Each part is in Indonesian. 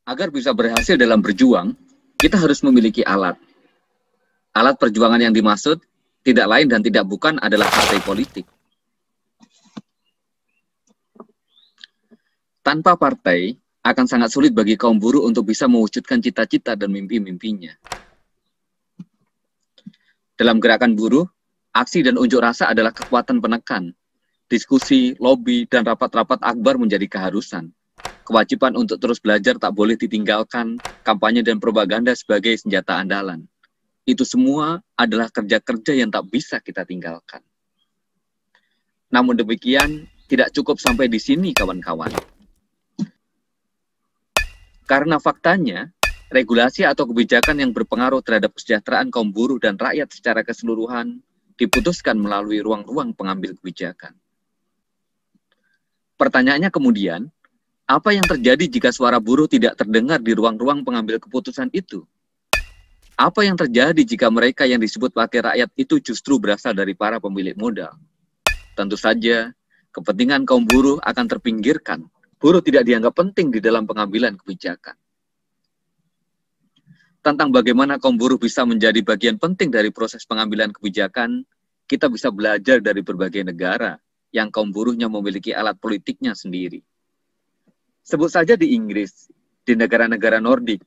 Agar bisa berhasil dalam berjuang, kita harus memiliki alat. Alat perjuangan yang dimaksud tidak lain dan tidak bukan adalah partai politik. Tanpa partai, akan sangat sulit bagi kaum buruh untuk bisa mewujudkan cita-cita dan mimpi-mimpinya. Dalam gerakan buruh, aksi dan unjuk rasa adalah kekuatan penekan. Diskusi, lobi, dan rapat-rapat akbar menjadi keharusan. Kewajiban untuk terus belajar tak boleh ditinggalkan, kampanye dan propaganda sebagai senjata andalan. Itu semua adalah kerja-kerja yang tak bisa kita tinggalkan. Namun demikian, tidak cukup sampai di sini kawan-kawan. Karena faktanya, regulasi atau kebijakan yang berpengaruh terhadap kesejahteraan kaum buruh dan rakyat secara keseluruhan diputuskan melalui ruang-ruang pengambil kebijakan. Pertanyaannya kemudian, apa yang terjadi jika suara buruh tidak terdengar di ruang-ruang pengambil keputusan itu? Apa yang terjadi jika mereka yang disebut wakil rakyat itu justru berasal dari para pemilik modal? Tentu saja, kepentingan kaum buruh akan terpinggirkan. Buruh tidak dianggap penting di dalam pengambilan kebijakan. Tentang bagaimana kaum buruh bisa menjadi bagian penting dari proses pengambilan kebijakan, kita bisa belajar dari berbagai negara yang kaum buruhnya memiliki alat politiknya sendiri. Sebut saja di Inggris, di negara-negara Nordik,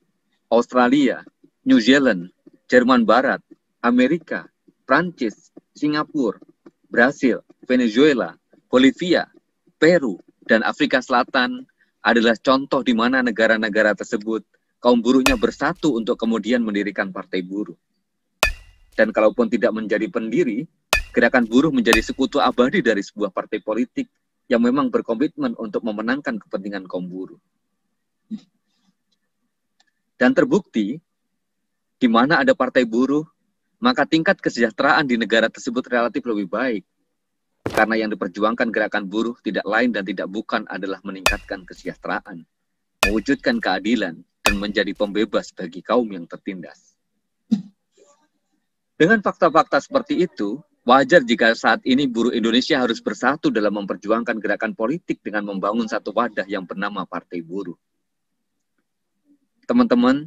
Australia, New Zealand, Jerman Barat, Amerika, Prancis, Singapura, Brasil, Venezuela, Bolivia, Peru, dan Afrika Selatan adalah contoh di mana negara-negara tersebut kaum buruhnya bersatu untuk kemudian mendirikan partai buruh. Dan kalaupun tidak menjadi pendiri, gerakan buruh menjadi sekutu abadi dari sebuah partai politik yang memang berkomitmen untuk memenangkan kepentingan kaum buruh. Dan terbukti, di mana ada partai buruh, maka tingkat kesejahteraan di negara tersebut relatif lebih baik. Karena yang diperjuangkan gerakan buruh tidak lain dan tidak bukan adalah meningkatkan kesejahteraan, mewujudkan keadilan, dan menjadi pembebas bagi kaum yang tertindas. Dengan fakta-fakta seperti itu, wajar jika saat ini buruh Indonesia harus bersatu dalam memperjuangkan gerakan politik dengan membangun satu wadah yang bernama Partai Buruh. Teman-teman,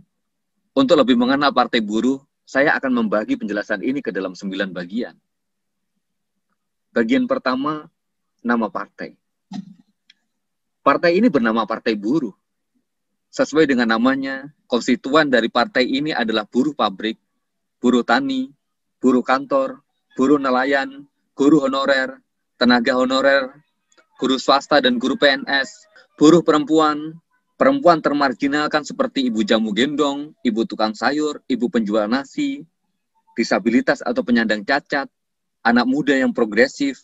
untuk lebih mengenal Partai Buruh, saya akan membagi penjelasan ini ke dalam 9 bagian. Bagian pertama, nama partai. Partai ini bernama Partai Buruh. Sesuai dengan namanya, konstituen dari partai ini adalah buruh pabrik, buruh tani, buruh kantor, buruh nelayan, guru honorer, tenaga honorer, guru swasta dan guru PNS, buruh perempuan, perempuan termarginalkan seperti ibu jamu gendong, ibu tukang sayur, ibu penjual nasi, disabilitas atau penyandang cacat, anak muda yang progresif,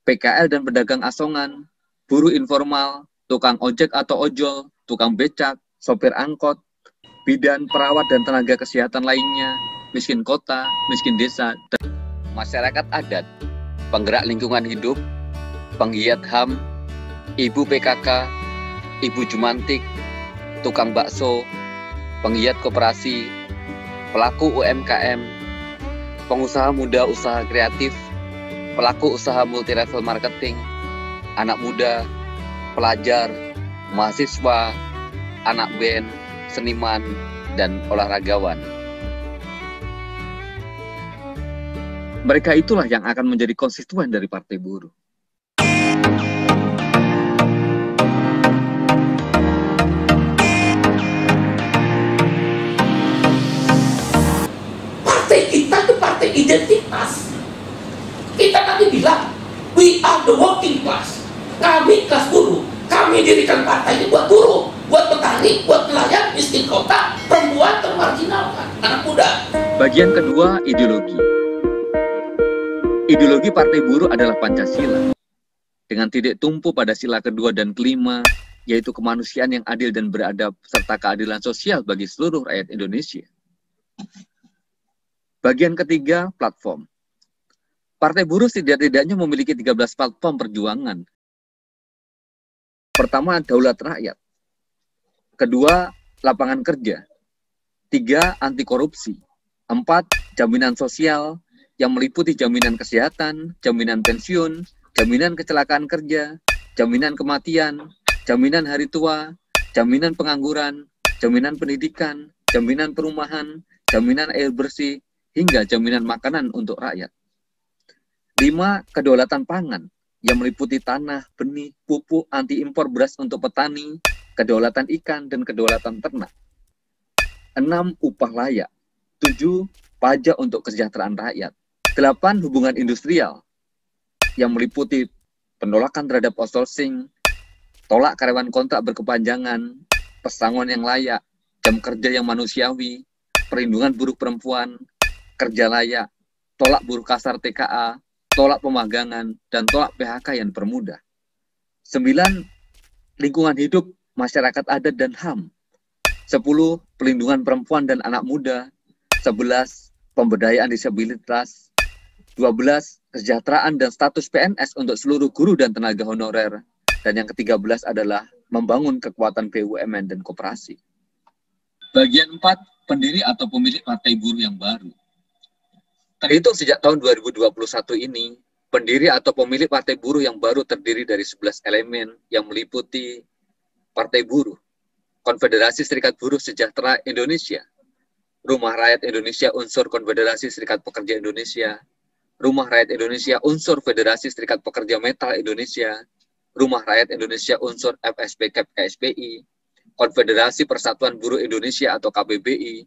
PKL dan pedagang asongan, buruh informal, tukang ojek atau ojol, tukang becak, sopir angkot, bidan, perawat dan tenaga kesehatan lainnya, miskin kota, miskin desa, dan masyarakat adat, penggerak lingkungan hidup, penggiat HAM, ibu PKK, ibu jumantik, tukang bakso, penggiat koperasi, pelaku UMKM, pengusaha muda usaha kreatif, pelaku usaha multi-level marketing, anak muda, pelajar, mahasiswa, anak band, seniman, dan olahragawan. Mereka itulah yang akan menjadi konstituen dari Partai Buruh. Partai kita itu partai identitas. Kita tadi bilang, we are the working class. Kami kelas buruh. Kami dirikan partai ini buat buruh, buat petani, buat nelayan, miskin kota, perempuan termarginalkan, anak muda. Bagian kedua, ideologi. Ideologi Partai Buruh adalah Pancasila. Dengan titik tumpu pada sila kedua dan kelima, yaitu kemanusiaan yang adil dan beradab, serta keadilan sosial bagi seluruh rakyat Indonesia. Bagian ketiga, platform. Partai Buruh setidak-tidaknya memiliki 13 platform perjuangan. Pertama, daulat rakyat. Kedua, lapangan kerja. 3, anti korupsi. 4, jaminan sosial yang meliputi jaminan kesehatan, jaminan pensiun, jaminan kecelakaan kerja, jaminan kematian, jaminan hari tua, jaminan pengangguran, jaminan pendidikan, jaminan perumahan, jaminan air bersih, hingga jaminan makanan untuk rakyat. 5. Kedaulatan pangan yang meliputi tanah, benih, pupuk, anti-impor beras untuk petani, kedaulatan ikan, dan kedaulatan ternak. 6. Upah layak. 7. Pajak untuk kesejahteraan rakyat. 8. Hubungan industrial yang meliputi penolakan terhadap outsourcing, tolak karyawan kontrak berkepanjangan, pesangon yang layak, jam kerja yang manusiawi, perlindungan buruh perempuan, kerja layak, tolak buruh kasar TKA, tolak pemagangan, dan tolak PHK yang dipermudah. 9. Lingkungan hidup, masyarakat adat dan HAM. 10. Pelindungan perempuan dan anak muda. 11. Pemberdayaan disabilitas. 12. Kesejahteraan dan status PNS untuk seluruh guru dan tenaga honorer. Dan yang ke-13 adalah membangun kekuatan BUMN dan koperasi. Bagian 4. Pendiri atau pemilik partai buruh yang baru. Terhitung sejak tahun 2021 ini, pendiri atau pemilik partai buruh yang baru terdiri dari 11 elemen yang meliputi Partai Buruh, Konfederasi Serikat Buruh Sejahtera Indonesia, Rumah Rakyat Indonesia unsur Konfederasi Serikat Pekerja Indonesia, Rumah Rakyat Indonesia unsur Federasi Serikat Pekerja Metal Indonesia, Rumah Rakyat Indonesia unsur FSP KSPI, Konfederasi Persatuan Buruh Indonesia atau KBBI,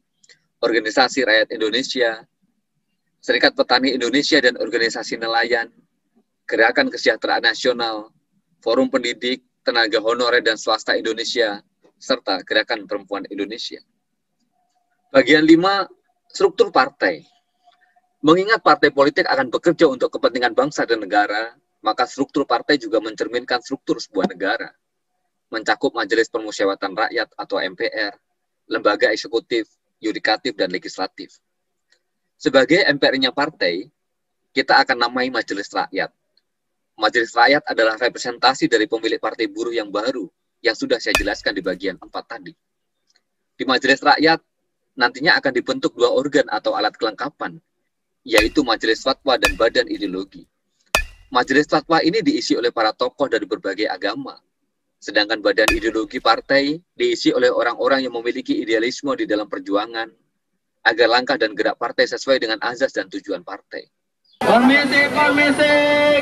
Organisasi Rakyat Indonesia, Serikat Petani Indonesia dan Organisasi Nelayan, Gerakan Kesejahteraan Nasional, Forum Pendidik, Tenaga Honorer dan Swasta Indonesia, serta Gerakan Perempuan Indonesia. Bagian 5, struktur partai. Mengingat partai politik akan bekerja untuk kepentingan bangsa dan negara, maka struktur partai juga mencerminkan struktur sebuah negara. Mencakup Majelis Permusyawaratan Rakyat atau MPR, lembaga eksekutif, yudikatif, dan legislatif. Sebagai MPR-nya partai, kita akan namai Majelis Rakyat. Majelis Rakyat adalah representasi dari pemilik partai buruh yang baru, yang sudah saya jelaskan di bagian 4 tadi. Di Majelis Rakyat, nantinya akan dibentuk 2 organ atau alat kelengkapan, yaitu Majelis Fatwa dan Badan Ideologi. Majelis Fatwa ini diisi oleh para tokoh dari berbagai agama, sedangkan Badan Ideologi Partai diisi oleh orang-orang yang memiliki idealisme di dalam perjuangan, agar langkah dan gerak partai sesuai dengan azas dan tujuan partai. Permisi,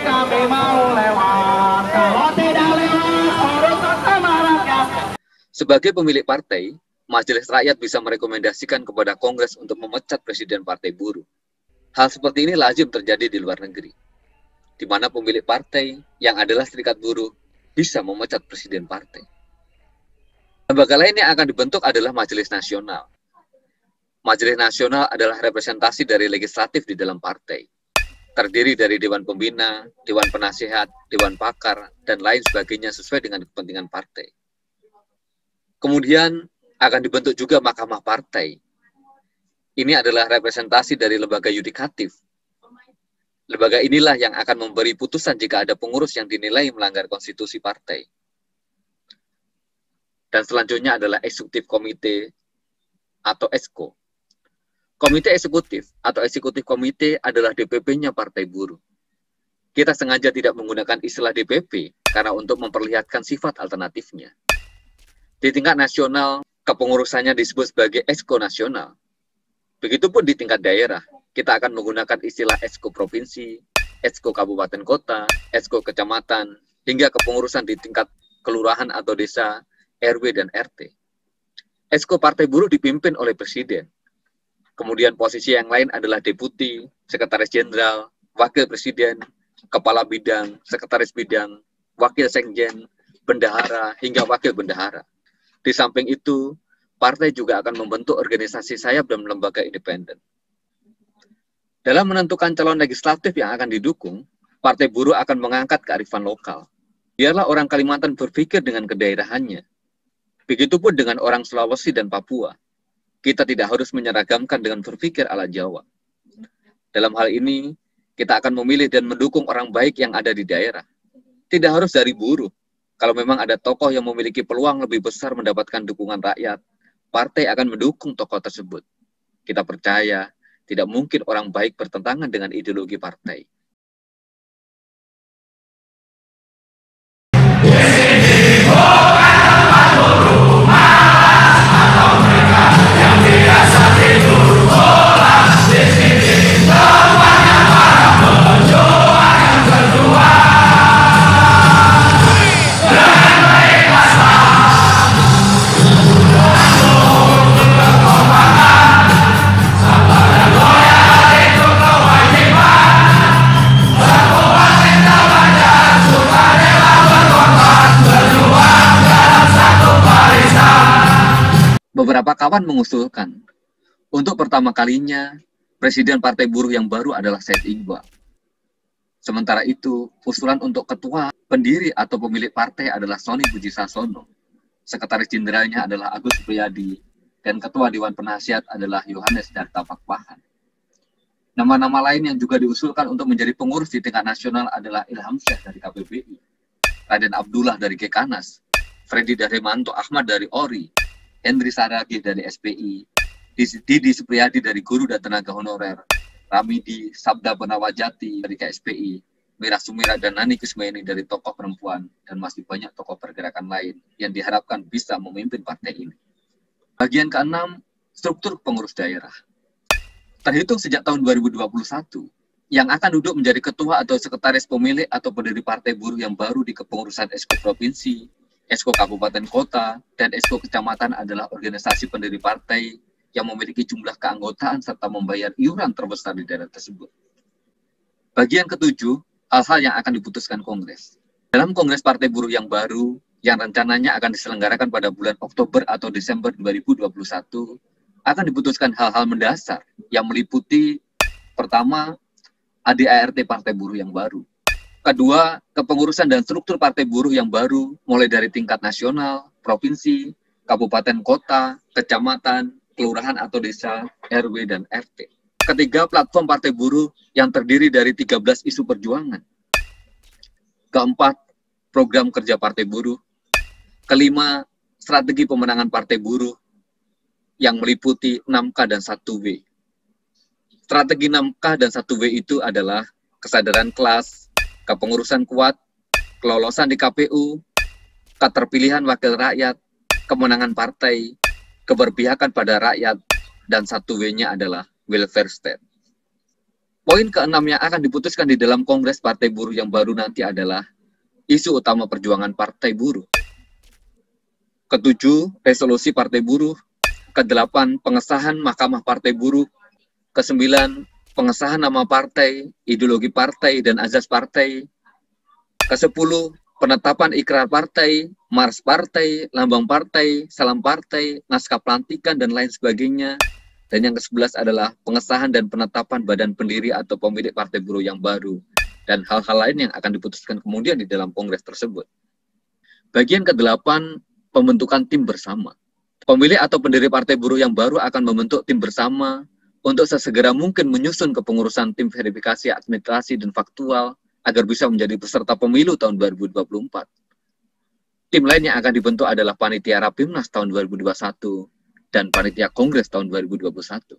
kami mau lewat, kalau tidak lewat, urusan sama rakyat. Sebagai pemilik partai, Majelis Rakyat bisa merekomendasikan kepada Kongres untuk memecat Presiden Partai Buruh. Hal seperti ini lazim terjadi di luar negeri, di mana pemilik partai yang adalah serikat buruh bisa memecat Presiden partai. Lembaga lain yang akan dibentuk adalah Majelis Nasional. Majelis Nasional adalah representasi dari legislatif di dalam partai. Terdiri dari Dewan Pembina, Dewan Penasihat, Dewan Pakar, dan lain sebagainya sesuai dengan kepentingan partai. Kemudian akan dibentuk juga Mahkamah Partai. Ini adalah representasi dari lembaga yudikatif. Lembaga inilah yang akan memberi putusan jika ada pengurus yang dinilai melanggar konstitusi partai. Dan selanjutnya adalah Eksekutif Komite atau EXCO. Komite Eksekutif atau Eksekutif Komite adalah DPP-nya Partai Buruh. Kita sengaja tidak menggunakan istilah DPP karena untuk memperlihatkan sifat alternatifnya. Di tingkat nasional, kepengurusannya disebut sebagai EXCO Nasional. Begitupun di tingkat daerah, kita akan menggunakan istilah EXCO Provinsi, EXCO Kabupaten Kota, EXCO Kecamatan, hingga kepengurusan di tingkat kelurahan atau desa, RW dan RT. EXCO Partai Buruh dipimpin oleh Presiden. Kemudian posisi yang lain adalah Deputi, Sekretaris Jenderal, Wakil Presiden, Kepala Bidang, Sekretaris Bidang, Wakil Sekjen, Bendahara, hingga Wakil Bendahara. Di samping itu, partai juga akan membentuk organisasi sayap dan lembaga independen. Dalam menentukan calon legislatif yang akan didukung, Partai Buruh akan mengangkat kearifan lokal. Biarlah orang Kalimantan berpikir dengan kedaerahannya. Begitupun dengan orang Sulawesi dan Papua. Kita tidak harus menyeragamkan dengan berpikir ala Jawa. Dalam hal ini, kita akan memilih dan mendukung orang baik yang ada di daerah. Tidak harus dari buruh. Kalau memang ada tokoh yang memiliki peluang lebih besar mendapatkan dukungan rakyat, partai akan mendukung tokoh tersebut. Kita percaya, tidak mungkin orang baik bertentangan dengan ideologi partai. Beberapa kawan mengusulkan, untuk pertama kalinya, Presiden Partai Buruh yang baru adalah Said Iqbal. Sementara itu, usulan untuk ketua, pendiri atau pemilik partai adalah Sony Bujisasono. Sekretaris Jenderalnya adalah Agus Supriyadi, dan Ketua Dewan Penasihat adalah Yohanes Darta Pakpahan. Nama-nama lain yang juga diusulkan untuk menjadi pengurus di tingkat nasional adalah Ilham Syekh dari KPBI, Raden Abdullah dari Gekanas, Freddy Darmanto Ahmad dari ORI, Henry Saragih dari SPI, Didi Supriyadi dari Guru dan Tenaga Honorer, Ramidi Sabda Penawajati dari KSPI, Mira Sumira dan Nani Kusmaini dari tokoh perempuan, dan masih banyak tokoh pergerakan lain yang diharapkan bisa memimpin partai ini. Bagian ke-6, struktur pengurus daerah. Terhitung sejak tahun 2021, yang akan duduk menjadi ketua atau sekretaris pemilik atau pendiri partai buruh yang baru di kepengurusan Esko Provinsi, Esko Kabupaten Kota, dan Esko Kecamatan adalah organisasi pendiri partai yang memiliki jumlah keanggotaan serta membayar iuran terbesar di daerah tersebut. Bagian ke-7, hal-hal yang akan diputuskan Kongres. Dalam Kongres Partai Buruh yang baru, yang rencananya akan diselenggarakan pada bulan Oktober atau Desember 2021, akan diputuskan hal-hal mendasar yang meliputi, pertama, ADART Partai Buruh yang baru. Kedua, kepengurusan dan struktur Partai Buruh yang baru, mulai dari tingkat nasional, provinsi, kabupaten kota, kecamatan, kelurahan atau desa, RW, dan RT. Ketiga, platform Partai Buruh yang terdiri dari 13 isu perjuangan. Keempat, program kerja Partai Buruh. Kelima, strategi pemenangan Partai Buruh yang meliputi 6K dan 1W. Strategi 6K dan 1W itu adalah kesadaran kelas, kepengurusan kuat, kelolosan di KPU, keterpilihan wakil rakyat, kemenangan partai, keberpihakan pada rakyat, dan 1W-nya adalah welfare state. Poin ke-6 yang akan diputuskan di dalam Kongres Partai Buruh yang baru nanti adalah isu utama perjuangan Partai Buruh. Ke-7, resolusi Partai Buruh. Ke-8, pengesahan Mahkamah Partai Buruh. Ke-9, pengesahan nama partai, ideologi partai, dan azas partai. Ke-10, penetapan ikrar partai, mars partai, lambang partai, salam partai, naskah pelantikan, dan lain sebagainya. Dan yang ke-11 adalah pengesahan dan penetapan badan pendiri atau pemilik Partai Buruh yang baru, dan hal-hal lain yang akan diputuskan kemudian di dalam Kongres tersebut. Bagian ke-8, pembentukan tim bersama. Pemilik atau pendiri Partai Buruh yang baru akan membentuk tim bersama untuk sesegera mungkin menyusun kepengurusan tim verifikasi administrasi dan faktual agar bisa menjadi peserta pemilu tahun 2024. Tim lain yang akan dibentuk adalah Panitia Rapimnas tahun 2021 dan Panitia Kongres tahun 2021.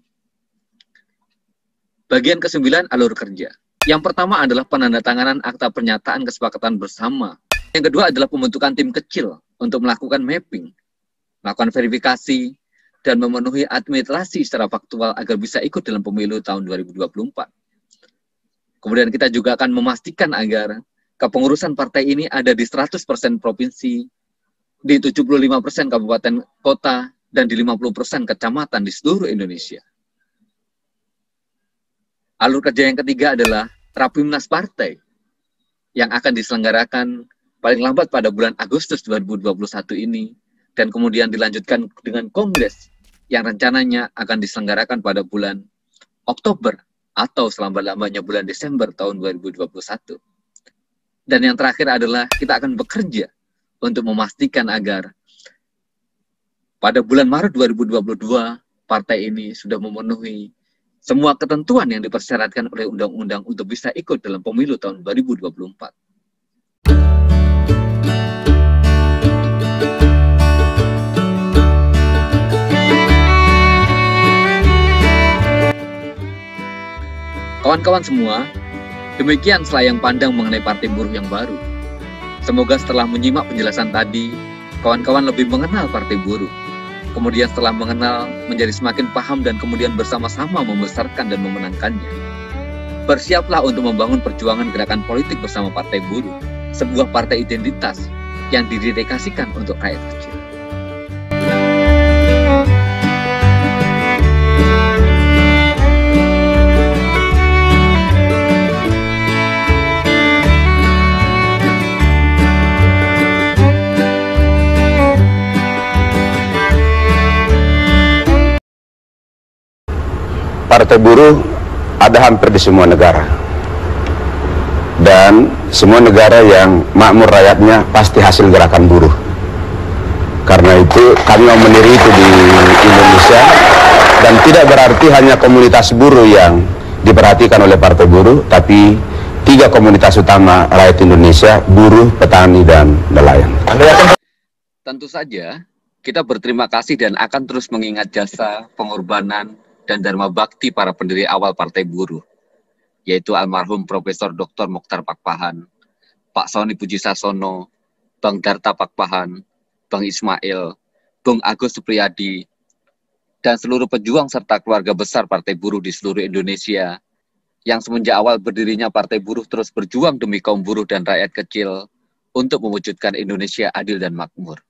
Bagian ke-9, alur kerja. Yang pertama adalah penandatanganan akta pernyataan kesepakatan bersama. Yang kedua adalah pembentukan tim kecil untuk melakukan mapping, melakukan verifikasi, dan memenuhi administrasi secara faktual agar bisa ikut dalam pemilu tahun 2024. Kemudian kita juga akan memastikan agar kepengurusan partai ini ada di 100% provinsi, di 75% kabupaten kota, dan di 50% kecamatan di seluruh Indonesia. Alur kerja yang ketiga adalah Rapimnas Partai yang akan diselenggarakan paling lambat pada bulan Agustus 2021 ini, dan kemudian dilanjutkan dengan Kongres yang rencananya akan diselenggarakan pada bulan Oktober atau selambat-lambatnya bulan Desember tahun 2021. Dan yang terakhir adalah kita akan bekerja untuk memastikan agar pada bulan Maret 2022 partai ini sudah memenuhi semua ketentuan yang dipersyaratkan oleh undang-undang untuk bisa ikut dalam pemilu tahun 2024. Kawan-kawan semua, demikian selayang pandang mengenai Partai Buruh yang baru. Semoga setelah menyimak penjelasan tadi, kawan-kawan lebih mengenal Partai Buruh. Kemudian setelah mengenal, menjadi semakin paham dan kemudian bersama-sama membesarkan dan memenangkannya. Bersiaplah untuk membangun perjuangan gerakan politik bersama Partai Buruh, sebuah partai identitas yang didedikasikan untuk rakyat kecil. Partai Buruh ada hampir di semua negara. Dan semua negara yang makmur rakyatnya pasti hasil gerakan buruh. Karena itu kami mau mendiri itu di Indonesia, dan tidak berarti hanya komunitas buruh yang diperhatikan oleh Partai Buruh, tapi 3 komunitas utama rakyat Indonesia: buruh, petani, dan nelayan. Tentu saja kita berterima kasih dan akan terus mengingat jasa, pengorbanan, dan dharma bakti para pendiri awal Partai Buruh, yaitu almarhum Profesor Dr. Mochtar Pakpahan, Pak Sony Pujisasono, Bang Darta Pakpahan, Bang Ismail, Bung Agus Supriyadi, dan seluruh pejuang serta keluarga besar Partai Buruh di seluruh Indonesia yang semenjak awal berdirinya Partai Buruh terus berjuang demi kaum buruh dan rakyat kecil untuk mewujudkan Indonesia adil dan makmur.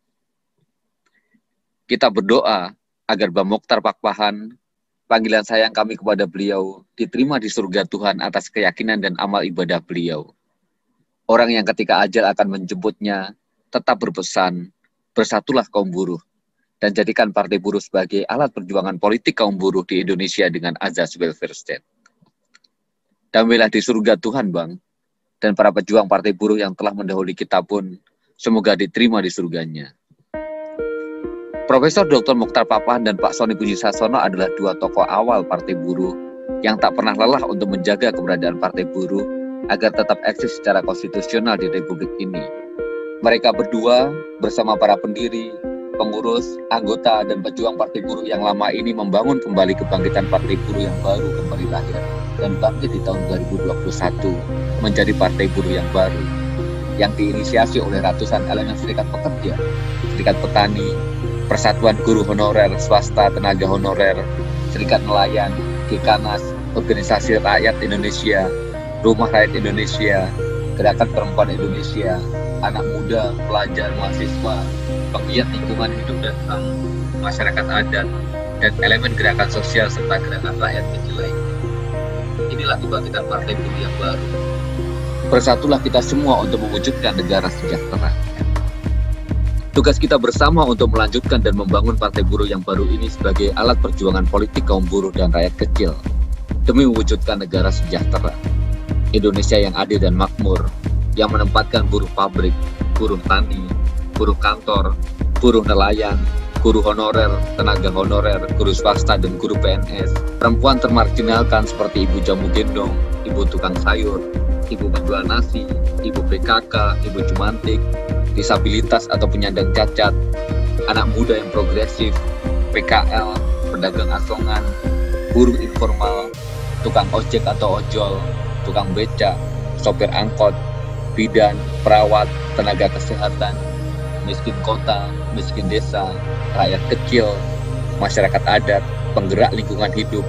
Kita berdoa agar Bang Mochtar Pakpahan, panggilan sayang kami kepada beliau, diterima di surga Tuhan atas keyakinan dan amal ibadah beliau. Orang yang ketika ajal akan menjemputnya tetap berpesan, bersatulah kaum buruh, dan jadikan Partai Buruh sebagai alat perjuangan politik kaum buruh di Indonesia dengan azas welfare state. Damailah di surga Tuhan, Bang, dan para pejuang Partai Buruh yang telah mendahului kita pun semoga diterima di surganya. Profesor Dr. Mochtar Pakpahan dan Pak Sony Pujisasono adalah 2 tokoh awal Partai Buruh yang tak pernah lelah untuk menjaga keberadaan Partai Buruh agar tetap eksis secara konstitusional di Republik ini. Mereka berdua bersama para pendiri, pengurus, anggota, dan pejuang Partai Buruh yang lama ini membangun kembali kebangkitan Partai Buruh yang baru kembali lahir dan bangkit di tahun 2021 menjadi Partai Buruh yang baru yang diinisiasi oleh ratusan elemen serikat pekerja, serikat petani, Persatuan Guru Honorer Swasta Tenaga Honorer, Serikat Nelayan, Gekanas, Organisasi Rakyat Indonesia, Rumah Rakyat Indonesia, Gerakan Perempuan Indonesia, anak muda, pelajar, mahasiswa, penggiat lingkungan hidup dan HAM, masyarakat adat, dan elemen gerakan sosial serta gerakan rakyat kecil lainnya. Inilah kebangkitan Partai Buruh yang baru. Bersatulah kita semua untuk mewujudkan negara sejahtera. Tugas kita bersama untuk melanjutkan dan membangun Partai Buruh yang baru ini sebagai alat perjuangan politik kaum buruh dan rakyat kecil demi mewujudkan negara sejahtera, Indonesia yang adil dan makmur, yang menempatkan buruh pabrik, buruh tani, buruh kantor, buruh nelayan, guru honorer, tenaga honorer, guru swasta, dan guru PNS, perempuan termarginalkan seperti ibu jamu gendong, ibu tukang sayur, ibu penjual nasi, ibu PKK, ibu jumantik, disabilitas atau penyandang cacat, anak muda yang progresif, PKL, pedagang asongan, buruh informal, tukang ojek atau ojol, tukang becak, sopir angkot, bidan, perawat, tenaga kesehatan, miskin kota, miskin desa, rakyat kecil, masyarakat adat, penggerak lingkungan hidup,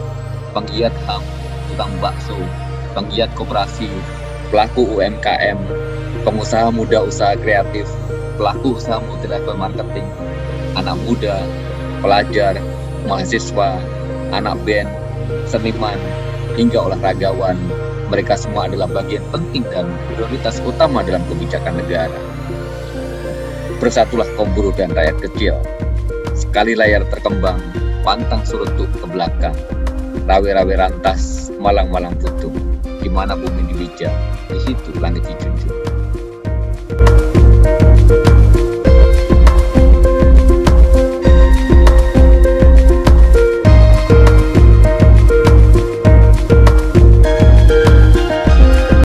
penggiat HAM, tukang bakso, penggiat koperasi, pelaku UMKM, pengusaha muda usaha kreatif, pelaku usaha multi-level marketing, anak muda, pelajar, mahasiswa, anak band, seniman, hingga olahragawan. Mereka semua adalah bagian penting dan prioritas utama dalam kebijakan negara. Bersatulah kaum buruh dan rakyat kecil. Sekali layar terkembang, pantang surut ke belakang. Rawe-rawe rantas, malang-malang putu. Di mana bumi dibijak, di situ langit dijunjung.